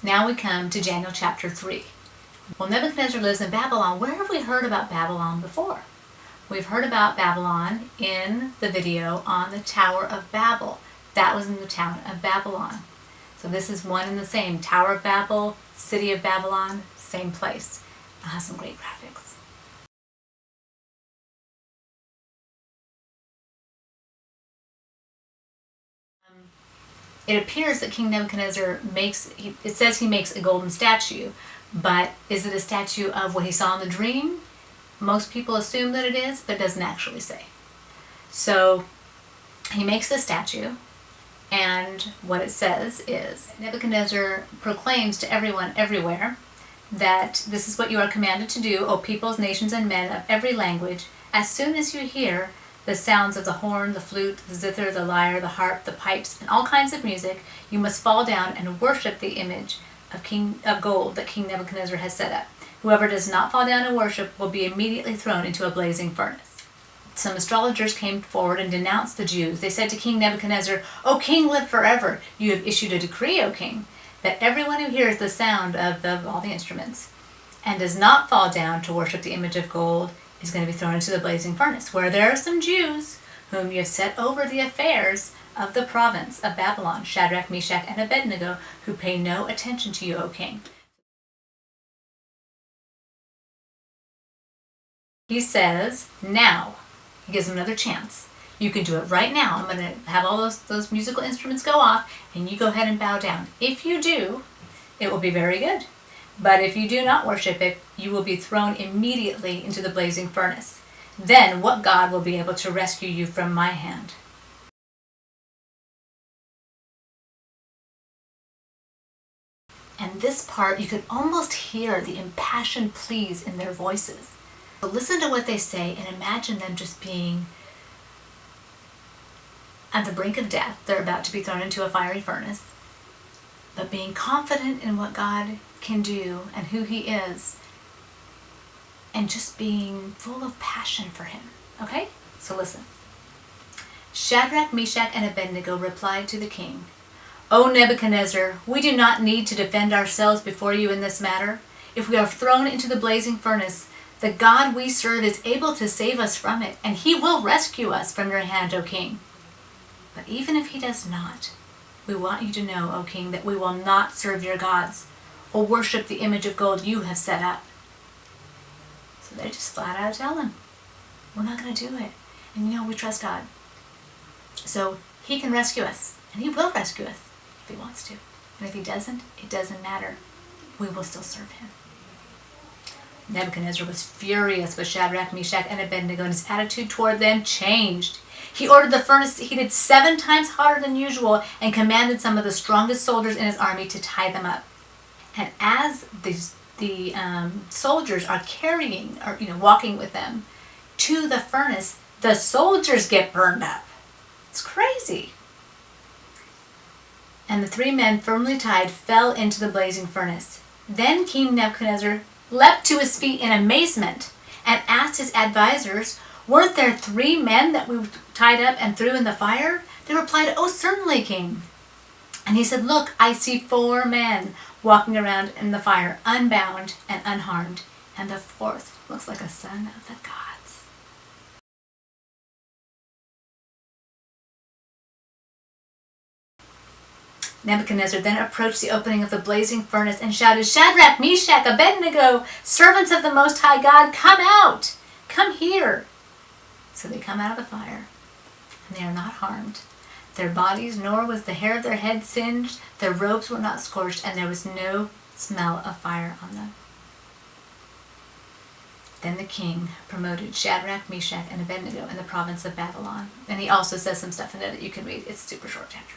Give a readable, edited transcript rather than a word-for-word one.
Now we come to Daniel chapter 3. Well, Nebuchadnezzar lives in Babylon. Where have we heard about Babylon before? We've heard about Babylon in the video on the Tower of Babel. That was in the town of Babylon. So this is one and the same. Tower of Babel, City of Babylon, same place. It has some great graphics. It appears that King Nebuchadnezzar it says he makes a golden statue, but is it a statue of what he saw in the dream? Most people assume that it is, but it doesn't actually say. So he makes the statue, and what it says is, Nebuchadnezzar proclaims to everyone everywhere that this is what you are commanded to do, O peoples, nations, and men of every language. As soon as you hear the sounds of the horn, the flute, the zither, the lyre, the harp, the pipes, and all kinds of music, you must fall down and worship the image of gold that King Nebuchadnezzar has set up. Whoever does not fall down and worship will be immediately thrown into a blazing furnace. Some astrologers came forward and denounced the Jews. They said to King Nebuchadnezzar, O king, live forever. You have issued a decree, O king, that everyone who hears the sound of all the instruments and does not fall down to worship the image of gold is going to be thrown into the blazing furnace, where there are some Jews whom you have set over the affairs of the province of Babylon, Shadrach, Meshach, and Abednego, who pay no attention to you, O king. He says, now, he gives them another chance. You can do it right now. I'm going to have all those musical instruments go off, and you go ahead and bow down. If you do, it will be very good. But if you do not worship it, you will be thrown immediately into the blazing furnace. Then what God will be able to rescue you from my hand? And this part, you could almost hear the impassioned pleas in their voices. So listen to what they say and imagine them just being at the brink of death. They're about to be thrown into a fiery furnace, but being confident in what God can do and who he is, and just being full of passion for him. Okay? So listen. Shadrach, Meshach, and Abednego replied to the king, O Nebuchadnezzar, we do not need to defend ourselves before you in this matter. If we are thrown into the blazing furnace, the God we serve is able to save us from it, and he will rescue us from your hand, O king. But even if he does not, we want you to know, O king, that we will not serve your gods or worship the image of gold you have set up. So they just flat out tell him, we're not going to do it. And we trust God. So he can rescue us, and he will rescue us if he wants to. And if he doesn't, it doesn't matter. We will still serve him. Nebuchadnezzar was furious with Shadrach, Meshach, and Abednego, and his attitude toward them changed. He ordered the furnace heated 7 times hotter than usual and commanded some of the strongest soldiers in his army to tie them up. And as the soldiers are carrying, or walking with them to the furnace, the soldiers get burned up. It's crazy. And the 3 men firmly tied fell into the blazing furnace. Then King Nebuchadnezzar leapt to his feet in amazement and asked his advisors, weren't there 3 men that we tied up and threw in the fire? They replied, oh, certainly, king. And he said, look, I see 4 men walking around in the fire, unbound and unharmed. And the 4th looks like a son of the gods. Nebuchadnezzar then approached the opening of the blazing furnace and shouted, Shadrach, Meshach, Abednego, servants of the Most High God, come out! Come here! So they come out of the fire, and they are not harmed. Their bodies, nor was the hair of their head singed, their robes were not scorched, and there was no smell of fire on them. Then the king promoted Shadrach, Meshach, and Abednego in the province of Babylon. And he also says some stuff in there that you can read. It's a super short chapter.